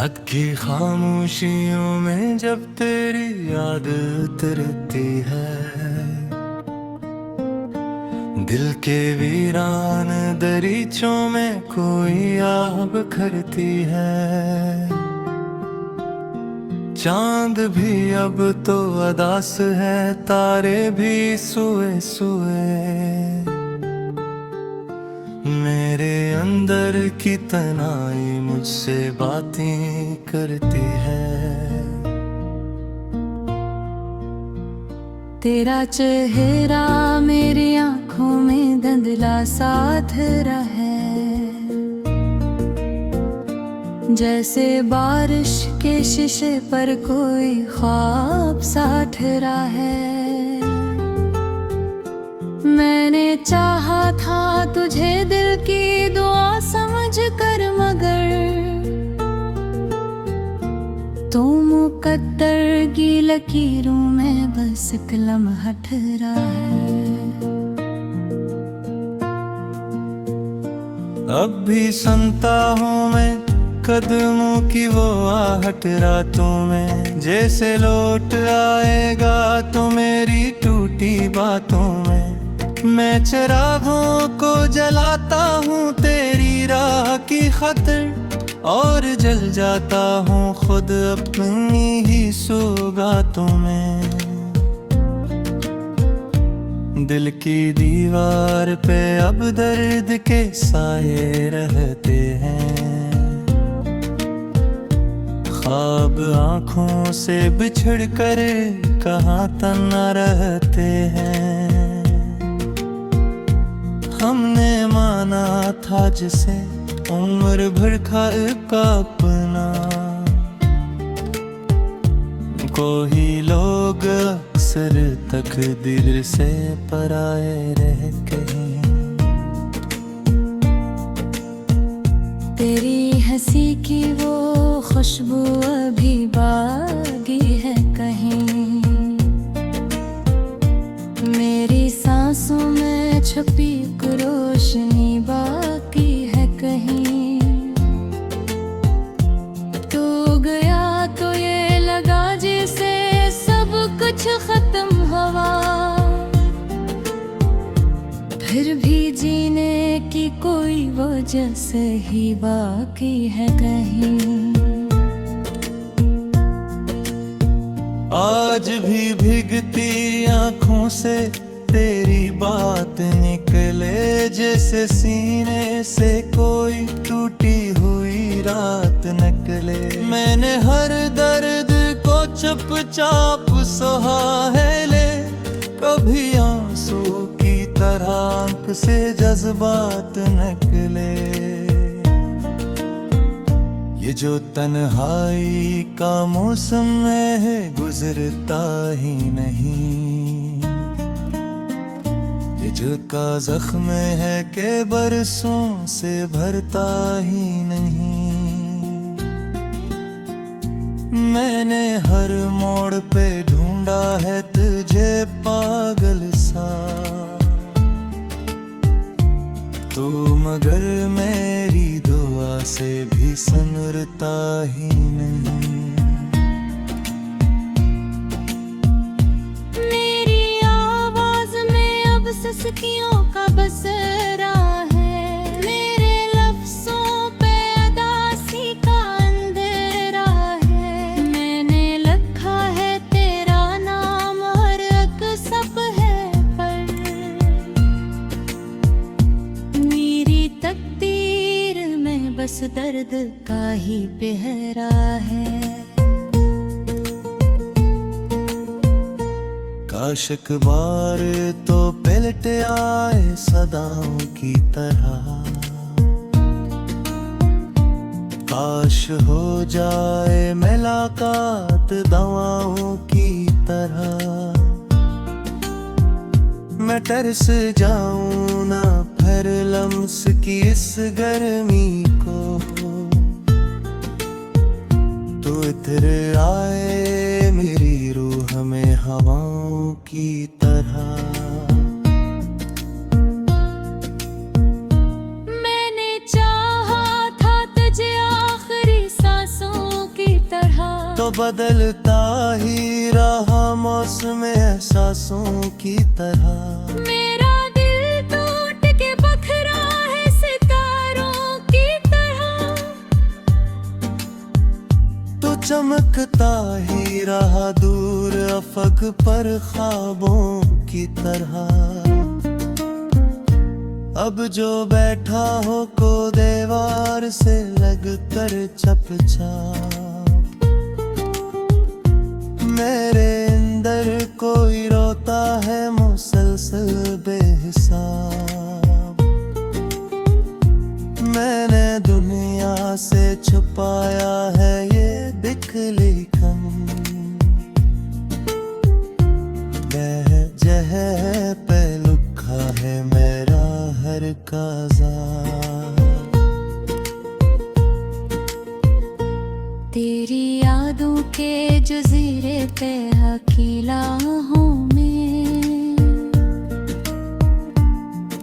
रात की खामोशियों में जब तेरी याद उतरती है, दिल के वीरान दरीचों में कोई आह बखरती है। चांद भी अब तो अदास है, तारे भी सुए सुए। मेरे अंदर की तन्हाई मुझसे बातें करती है। तेरा चेहरा मेरी आंखों में धुंधला साथ रहे, जैसे बारिश के शीशे पर कोई ख्वाब सा ठहरा है। मैंने चाहा था तुझे दिल की दुआ समझ कर, मगर तू मुकद्दर की लकीरों में बस एक लम्हा ठहरा है। अब भी सुनता हूँ मैं कदमों की वो आहट रातों में, जैसे लौट आएगा तो मेरी टूटी बातों में। मैं चिरागों को जलाता हूँ तेरी राह की खातिर, और जल जाता हूँ खुद अपनी ही सौगातों में। दिल की दीवार पे अब दर्द के साए रहते हैं, ख्वाब आँखों से बिछड़ कर कहाँ तना रहते हैं। हमने माना था जिसे उम्र भर का एक अपना, कोई लोग अक्सर तकदीर से पराए रह गए। तेरी हंसी की वो खुशबू अभी बाकी है कहीं, मेरी सांसों में छुपी रोशनी बाकी है कहीं। तू गया तो ये लगा जैसे सब कुछ खत्म हुआ, फिर भी जीने की कोई वजह सही बाकी है कहीं। आज भी भीगती आँखों से तेरी बात निकले, जैसे सीने से कोई टूटी हुई रात निकले। मैंने हर दर्द को चुपचाप सहा है, ले कभी आंसू की तरह आँख से जज्बात निकले। ये जो तन्हाई का मौसम है गुजरता ही नहीं, ये जो का जख्म है के बरसों से भरता ही नहीं। मैंने हर मोड़ पे ढूंढा है तुझे पागल सा, तू मगर मेरी दुआ से भी सुनता ही नहीं। मेरी आवाज में अब सिसकियों का बसेरा है, मेरे लफ्जों पे अदासी का अंधेरा है। मैंने लिखा है तेरा नाम हर एक सब है पर, मेरी तकदीर में बस दर्द का ही पहरा है। काश एक बार तो पलट आए सदाओं की तरह, काश हो जाए मुलाकात दवाओं की तरह। मैं तरस जाऊं ना फिर लम्स की इस गर्मी को, तो इधर आए मेरी रूह में हवाओं की तरह। मैंने चाहा था तुझे आखिरी सांसों बदलता ही रहा मौसम एहसासों की तरह। मेरा दिल टूट के बखरा है सितारों की तरह। तो चमकता ही रहा दूर अफक पर ख्वाबों की तरह। अब जो बैठा हो को दीवार से लगकर चपचाप, मेरे अंदर कोई रोता है मुसलसल बेहिसाब। मैंने दुनिया से छुपाया है ये बिखली कम, जह पे लुखा है मेरा हर काज़ाब। तेरी यादों के जजीरे पे अकेला हूँ मैं,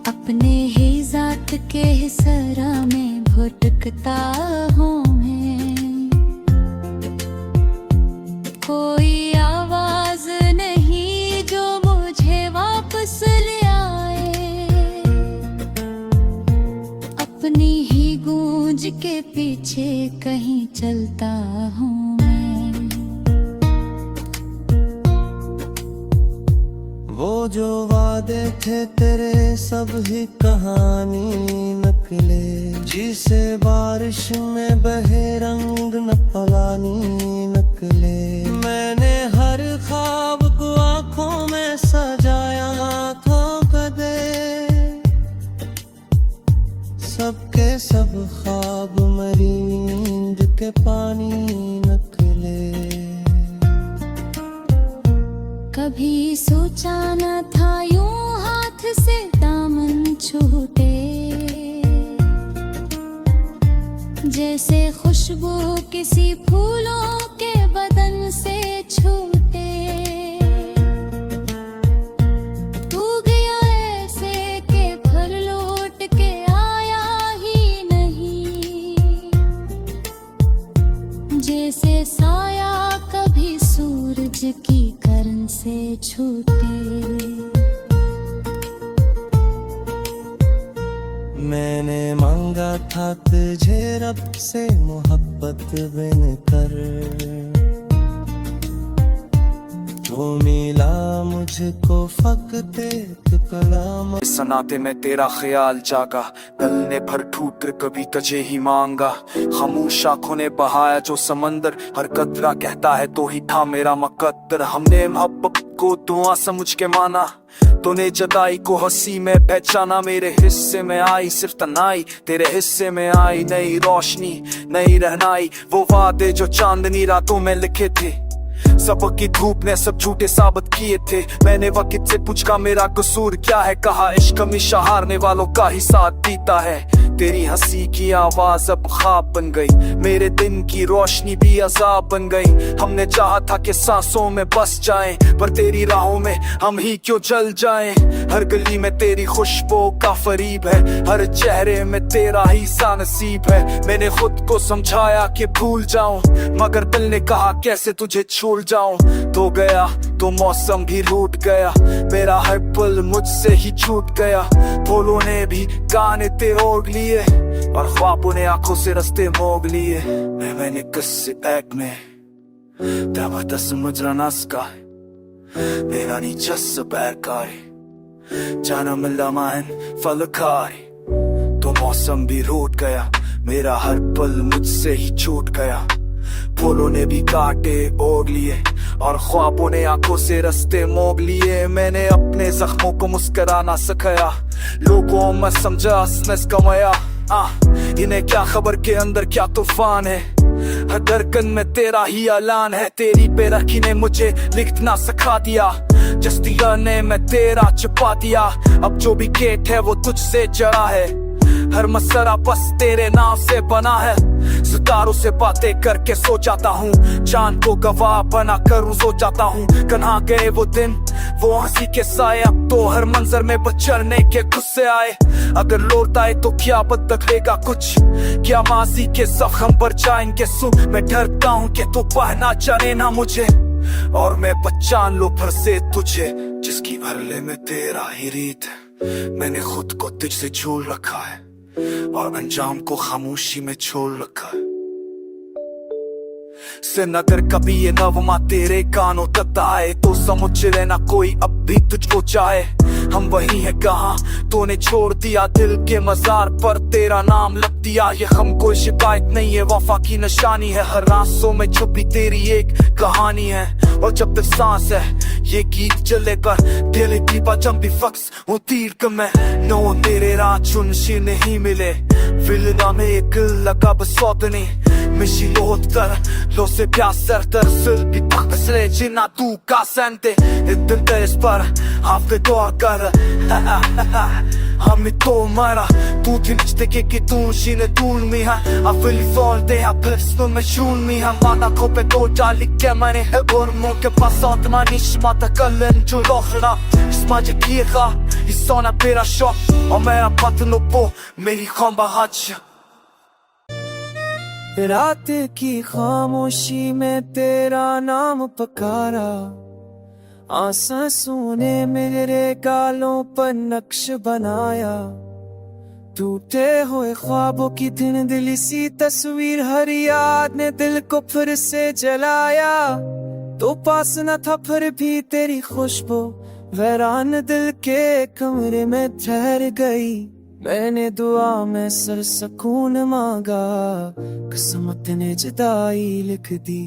अपने ही जात के सरा में भटकता हूँ मैं। कोई आवाज नहीं जो मुझे वापस ले आए, अपनी ही गूंज के पीछे कहीं चलता हूँ मैं। वो जो वादे थे तेरे सब ही कहानी नकले, जिसे बारिश में बहे रंग न पलानी नकले। मैंने हर ख्वाब को आंखों में सजाया था कदे, सबके सब ख्वाब मरी नींद के पानी नकले। कभी सोचा न था यूं हाथ से दामन छूटे, जैसे खुशबू किसी फूलों के बदन से छूटे। तू गया ऐसे के फिर लौट के आया ही नहीं, जैसे साया कभी सूरज की किरण से छूटे। मैंने मांगा था तुझे रब से मोहब्बत बिन कर, तो मिला मुझको फकत एक कलाम। सनाते में तेरा ख्याल जागा, दिल ने भर ठूट कर कभी तुझे ही मांगा। खामोश आंखों ने बहाया जो समंदर, हर कतरा कहता है तो ही था मेरा मुकद्दर। हमने मोहब्बत को दुआ समझ के माना, तूने जदाई को हंसी में पहचाना। मेरे हिस्से में आई सिर्फ तन्हाई, तेरे हिस्से में आई नई रोशनी नई रहनाई। वो वादे जो चांदनी रातों में लिखे थे, सबक की धूप ने सब झूठे साबित किए थे। मैंने वक्त से पूछा मेरा कसूर क्या है, कहा इश्क हमेशा हारने वालों का ही साथ जीता है। तेरी हंसी की आवाज अब ख्वाब बन गई, मेरे दिन की रोशनी भी अजाब बन गई। हमने चाहा था कि सांसों में बस जाएं, पर तेरी राहों में हम ही क्यों जल जाएं। हर गली में तेरी खुशबू का फरीब है, हर चेहरे में तेरा ही सा नसीब है। मैंने खुद को समझाया कि भूल जाऊं, मगर दिल ने कहा कैसे तुझे छोड़ जाऊं। तो गया तो मौसम भी रूठ गया, मेरा हर पल मुझसे ही छूट गया। फूलों ने भी गाने ते ओढ़ लिए, और ख्वाबों ने आंखों से रास्ते मोग लिए. Men ikisi ekmeği Devadası mıcranaska Belani çası berkari Canım लमाइन phulkari. तो मौसम भी रूठ गया, मेरा हर पल मुझसे ही छूट गया. फूलों ने भी कांटे ओढ़ लिए और ख्वाबों ने आंखों से रास्ते मोड़ लिए. मैंने अपने जख्मों को मुस्कुराना सिखाया, लोगों में समझा हंसने कमाया. इन्हें क्या खबर के अंदर क्या तूफान है, हर धड़कन में तेरा ही ऐलान है. तेरी बेरखी ने मुझे लिखना सिखा दिया, जस्तिया ने मैं तेरा छुपा दिया. अब जो भी गेट है वो तुझसे जड़ा है, हर मसरा बस तेरे नाम से बना है। सितारों से बातें करके सो जाता हूँ, चांद को गवाह बना कर सो जाता हूँ। कहाँ गए वो दिन, वो हंसी के साए, अब तो हर मंजर में बचरने के गुस्से आए। अगर लौट आए तो क्या बदलेगा कुछ, क्या माजी के जख्म पर जाएंगे सुन। मैं डरता हूँ कि तू पहना जाने ना मुझे, और मैं पहचान लो फिर से तुझे, जिसकी भरले में तेरा ही रीत है। मैंने खुद को तुझसे जोड़ रखा है, और अंजाम को खामोशी में छोड़ रखा है। सिन अगर कभी ये नवमा तेरे कानों तक आए, तो समझ लेना कोई अब भी तुझको चाहे। हम वही है कहाँ, तूने छोड़ दिया दिल के मजार पर तेरा नाम लग दिया। ये हम कोई शिकायत नहीं है, वफा की निशानी है। हर रास्तों में छुपी तेरी एक कहानी है, और जब तक सांस है ये गीत चले कर दिल की बचम भी फक्स वो तीर क मैं नो तेरे राह चुनशी नहीं मिले। विलना में एक लगा बसौतनी मिशी लोट कर लो से प्यासर तरसल भी तकसले जिना तू का सेंटे इतन तेज पर हाफे दौर कर हमें तो मरा तू tinste che tu shine tul mi ha a fili volte a perso me shun mi ha mata kope doja like mane e bormo che passat ma nishmata kallen ju lokhna ismaje kiha isona pera shok o mera patno po meri khamba hach। रात की खामोशी में तेरा नाम पुकारा, आंसू ने मेरे गालों पर नक्श बनाया। टूटे हुए ख्वाबों की दिन दिली सी तस्वीर, हर याद ने दिल को फिर से जलाया। तो पास न था फिर भी तेरी खुशबू, वैरान दिल के कमरे में ठहर गई। मैंने दुआ में सर सुकून मांगा, किस्मत ने जुदाई लिख दी।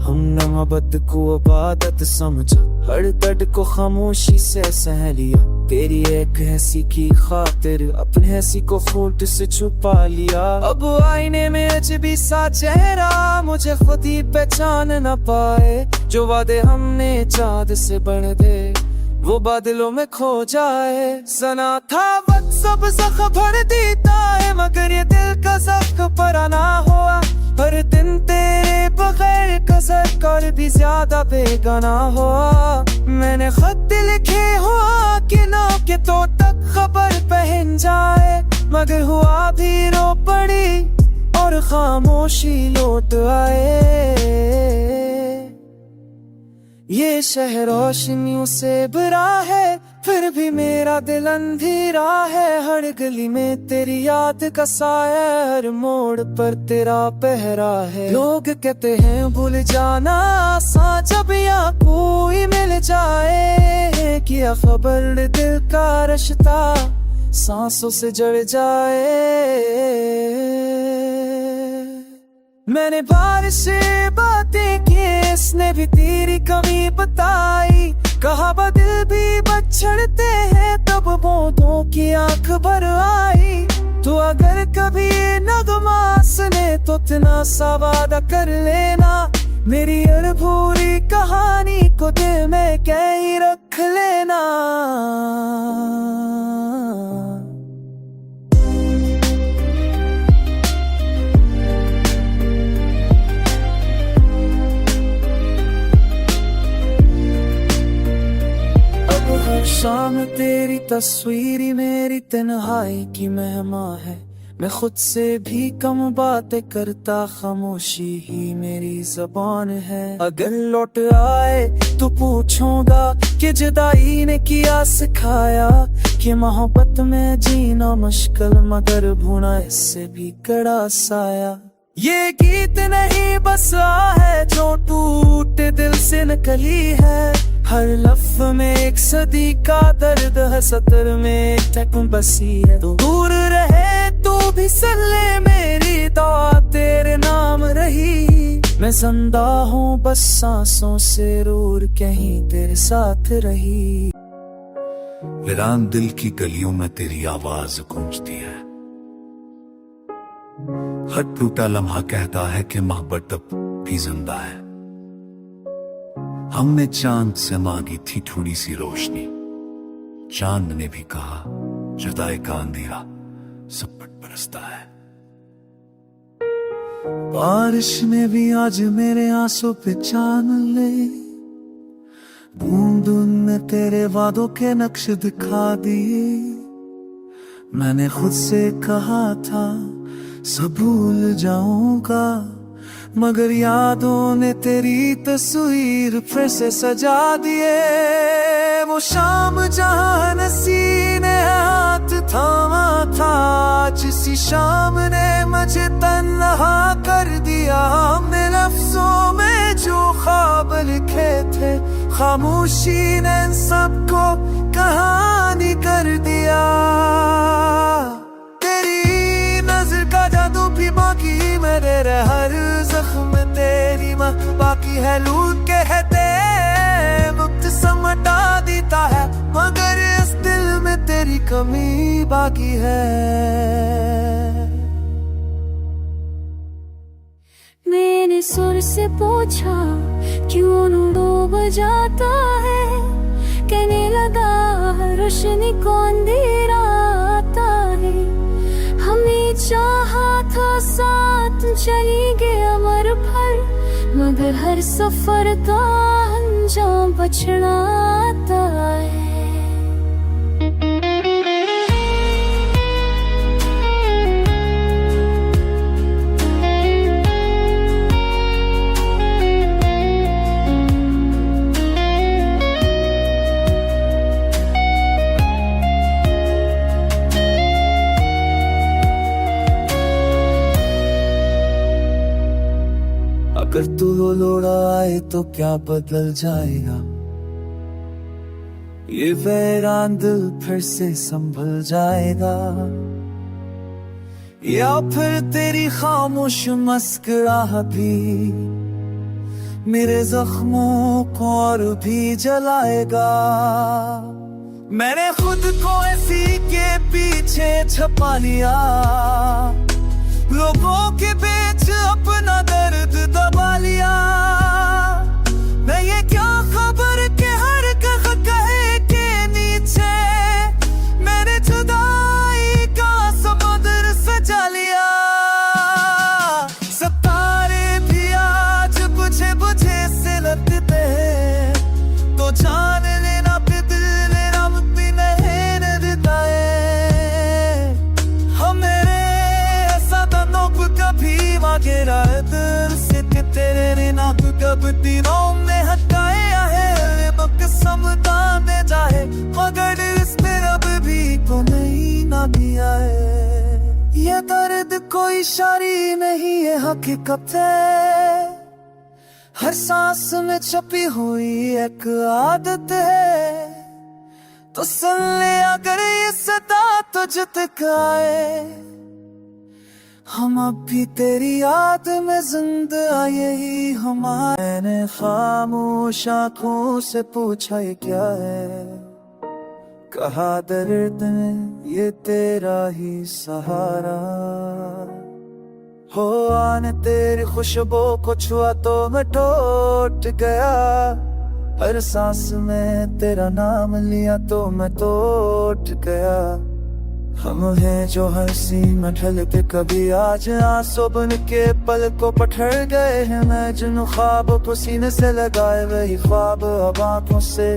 हमने मोहब्बत को इबादत समझा, हर दर्द को खामोशी से सह लिया। तेरी एक हंसी की खातिर अपने हंसी को फोट से छुपा लिया। अब आईने में अजबी सा चेहरा, मुझे खुद ही पहचान न पाए। जो वादे हमने चाँद से बन दे, वो बादलों में खो जाए। सना था वक्त सब जख्म भर देता है, मगर ये दिल का जख्म परा ना हुआ। हर दिन तेरे बगैर कसर कर भी ज्यादा बेगाना हुआ। मैंने खत लिखे हुआ कि ना के तो तक खबर पहन जाए, मगर हुआ भी रो पड़ी और खामोशी लौट आए। ये शहर रोशनियों से भरा है, फिर भी मेरा दिल अंधेरा है। हर गली में तेरी याद का साया, हर मोड़ पर तेरा पहरा है। लोग कहते हैं भूल जाना आसान, जब यहाँ कोई मिल जाए। क्या खबर दिल का रिश्ता सांसों से जड़ जाए। मैंने बारिश से बातें की, इसने भी तेरी कमी बताई। कहा बदल भी बछड़ते हैं, तब बूंदों की आंख भर आई। तो अगर कभी नगमा सुने तो इतना सा वादा कर लेना, मेरी अधूरी कहानी को दिल में कहीं रख लेना। शाम तेरी तस्वीर मेरी तन्हाई की मेहमान है। मैं खुद से भी कम बातें करता, खामोशी ही मेरी ज़बान है। अगर लौट आए तो पूछूंगा कि जुदाई ने किया सिखाया। कि मोहब्बत में जीना मुश्किल मगर भूना इससे भी कड़ा साया। ये गीत नहीं बस है जो टूटे दिल से निकली है। हर लफ्ज़ में एक सदी का दर्द है, सतर में एक टक बसी है। तो दूर रहे तू भी सुन ले मेरी दुआ तेरे नाम रही। मैं जिंदा हूँ बस सांसों से रूर कहीं तेरे साथ रही। वीरान दिल की गलियों में तेरी आवाज गूंजती है। हर टूटा लम्हा कहता है कि मोहब्बत अब भी जिंदा है। हमने चांद से मांगी थी थोड़ी सी रोशनी, चांद ने भी कहा जुदाई का अंधेरा सब पर बरसता है। बारिश ने भी आज मेरे आंसू पे चान ले, बूंद ने तेरे वादों के नक्श दिखा दिए। मैंने खुद से कहा था सब भूल जाऊंगा, मगर यादों ने तेरी तस्वीर फिर से सजा दिए। वो शाम जहां नसी ने हाथ थामा था, जिसी शाम ने मुझे तन्हा कर दिया। हमने लफ्जों में जो ख्वाब लिखे थे, खामोशी ने सबको कहानी कर दिया। तेरी नजर का जादू भी बाकी मेरे हर जख्म तेरी माँ बाकी है। लूट के कहते वक्त समटा देता है, मगर इस दिल में तेरी कमी बाकी है। मैंने सुर से पूछा क्यों डूब जाता है, कहने लगा रोशनी को अंधेरा आता है। हमें चाहा था साथ चली गया अमर भर, मगर हर सफर का अंजाम पछड़ाता है। अगर तू लोड़ा आए तो क्या बदल जाएगा, ये वैरान दिल फिर से संभल जाएगा। या फिर तेरी खामोश मुस्कुराहट भी मेरे जख्मों को और भी जलाएगा। मैंने खुद को ऐसी के पीछे छुपा लिया, लोगों के बीच अपना दर्द दबा लिया। मैं ये क्या खबर के हर कहे के नीचे मैंने जुदाई का समुद्र सजा लिया। सितारे भी आज बुझे बुझे से लगते हैं, तो जान लेना पे दिल रब भी नहीं देता है। हमें कभी मांगे दिल से कि तेरे नाक कब दिनों में हटाया है। वक्त समझाने जाए मगर इसने रब भी तो नहीं ना दिया है। ये दर्द कोई शायरी नहीं है, हकीकत है। हर सांस में छुपी हुई एक आदत है। तो सुन ले अगर ये सदा तुझ तक आए, हम अब भी तेरी याद में जिंदा यही हमारे। मैंने खामोश आँखों से पूछा ये क्या है, कहा दर्द ने ये तेरा ही सहारा। हो आने तेरी खुशबू को छुआ तो मैं टूट गया। हर सांस में तेरा नाम लिया तो मैं टूट गया। हम हैं जो हंसी में ढलते कभी आज आंसू बन के पल को पठर गए हैं। मैं जिन ख्वाब को सीने से लगाए वही ख्वाब अब आंखों से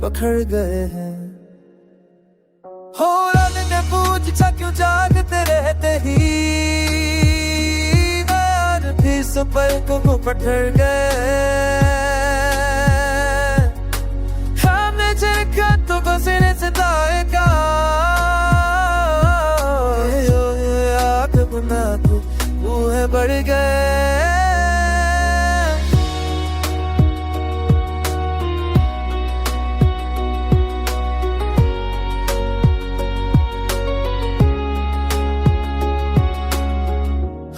पकड़ गए हैं। हो रब ने पूछा क्यों जागते रहते ही, और फिर सब पल को पठर गए। हमने देखा तो बसने से दाएगा बढ़ गए।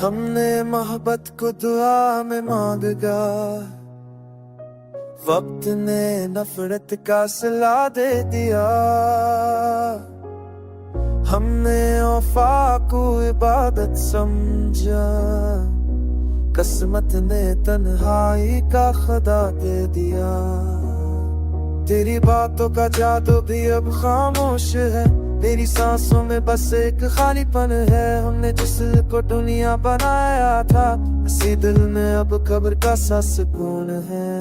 हमने मोहब्बत को दुआ में मांगा, वक्त ने नफरत का सिला दे दिया। हमने वफा को इबादत समझा, किस्मत ने तन्हाई का खुदा दे दिया। तेरी बातों का जादू भी अब खामोश है, तेरी सांसों में बस एक खालीपन है। हमने जिसको दुनिया बनाया था, इसी दिल में अब कब्र का सा सुकून है।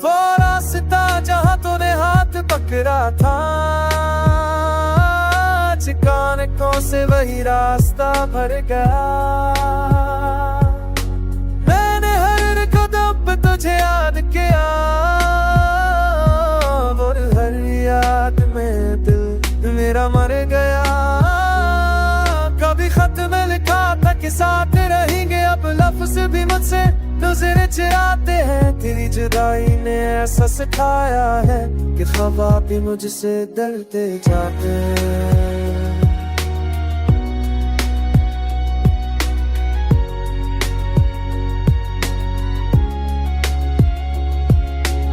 वो रास्ता जहाँ तूने हाथ पकड़ा था, चिकानों से वही रास्ता भर गया। मैंने हर कदम पे तुझे याद किया, और हर याद में दिल मेरा मर गया। कभी खत में लिखा था कि साथ रहेंगे, अब लफ्ज भी मुझसे नजरें चुराते हैं। तेरी जुदाई ने ऐसा सिखाया है कि ख्वाब भी मुझसे डरते जाते हैं।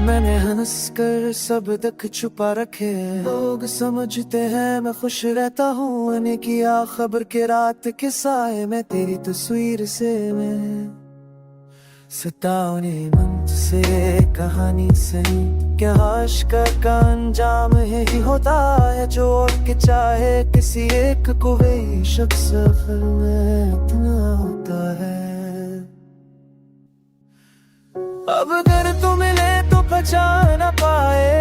मैंने हंस कर सब तक छुपा रखे, लोग समझते हैं मैं खुश रहता हूँ। आने की खबर के रात के साए में तेरी तस्वीर से मैं सताने मन से कहानी सही। क्या आशिक का अंजाम यही होता है, जो के चाहे किसी एक को वही शख्स आखिर में अपना होता है। अब अगर तू मिले तो पहचान न पाए,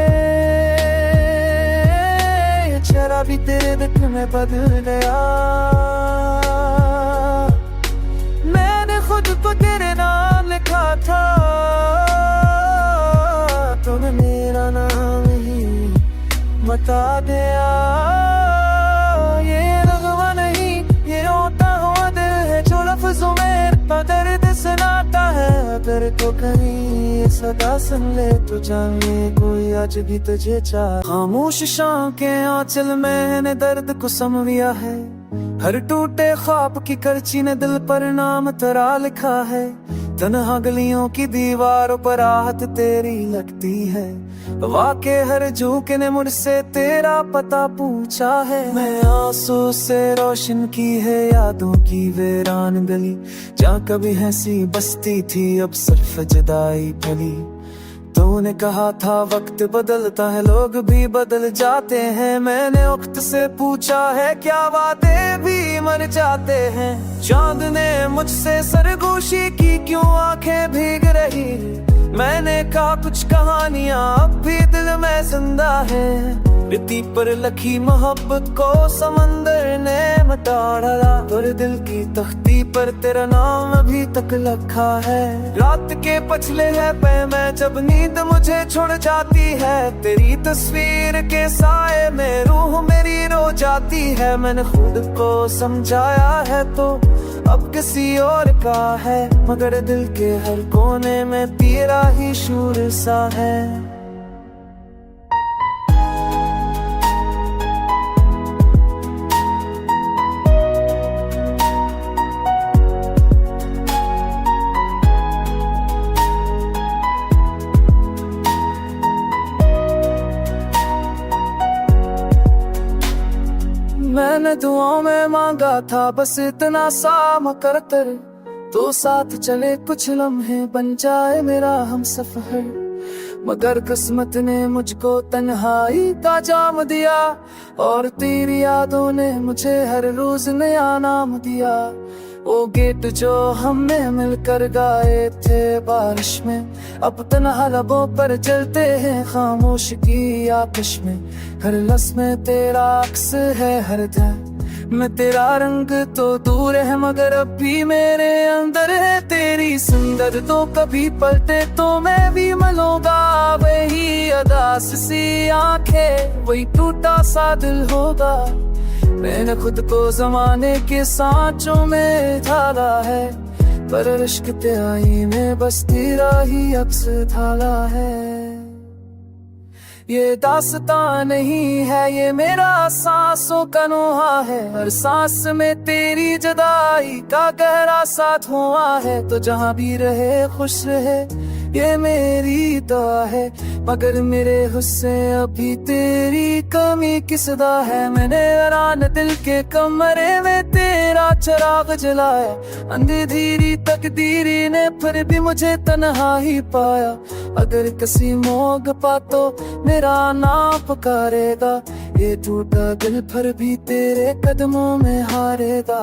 चेहरा भी तेरे दिल में बदल गया। मैंने खुद को तेरे नाम लिखा था, तूने मेरा नाम ही बता दिया। ये नगमा नहीं, ये रोता हुआ दिल है, जो लफ्जों में दर्द सुनाता है। अगर तो कहीं सदा सुन ले तो जाने कोई आज भी तुझे चाह। खामोश शाम के आंचल मैंने दर्द को समझा है, हर टूटे ख्वाब की करची ने दिल पर नाम तेरा लिखा है। तन्हा गलियों की दीवारों पर आहत तेरी लगती है, वाके हर झूके ने मुझसे तेरा पता पूछा है। मैं आंसू से रोशन की है यादों की वीरान गली, जहाँ कभी हंसी बसती थी अब सिर्फ जुदाई फैली। तूने कहा था वक्त बदलता है, लोग भी बदल जाते हैं। मैंने वक्त से पूछा है क्या वादे भी मर जाते हैं। चांद ने मुझसे सरगोशी की, क्यों आंखें भीग रही। मैंने कहा कुछ कहानियां अब भी दिल में जिंदा है। रिती पर लखी मोहब्बत को समंदर ने मिटा डाला, पर दिल की तख्ती पर तेरा नाम अभी तक लिखा है। रात के पछले है पे मैं जब नींद मुझे छोड़ जाती है, तेरी तस्वीर के साए में रूह मेरी रो जाती है। मैंने खुद को समझाया है तो अब किसी और का है, मगर दिल के हर कोने में तेरा ही शूर सा है। मैंने दुआओं में मांगा था बस इतना सा मकरतर, तो साथ चले कुछ लम्हे बन जाए मेरा हम सफर। मगर किस्मत ने मुझको तन्हाई का जाम दिया, और तेरी यादों ने मुझे हर रोज नया नाम दिया। वो गीत जो हमने मिलकर गाए थे बारिश में, अब तन्हा लबों पर जलते हैं खामोश की आतिश में। हर लफ्ज़ में तेरा अक्स है, हर दिल में तेरा रंग तो दूर है, मगर अब भी मेरे अंदर है तेरी सुंदर। तो कभी पलटे तो मैं भी मिलूंगा, वही अदास सी आंखें, वही टूटा सा दिल होगा। मैंने खुद को जमाने के सांचों में ढाला है, पर इश्क तेराही में बस तेरा ही अक्स ढाला है। ये दास्तां नहीं है, ये मेरा सांसों का नोहा है। हर सांस में तेरी जुदाई का गहरा साथ हुआ है। तो जहाँ भी रहे खुश रहे, ये मेरी दुआ है। मगर मेरे हुस्से अभी तेरी कमी किसदा है। मैंने आरान दिल के कमरे में तेरा चिराग जलाया, अंधेरी तकदीरी ने फिर भी मुझे तन्हा ही पाया। अगर किसी मोग पा तो मेरा नाम पुकारेगा, ये टूटा दिल फिर भी तेरे कदमों में हारेगा।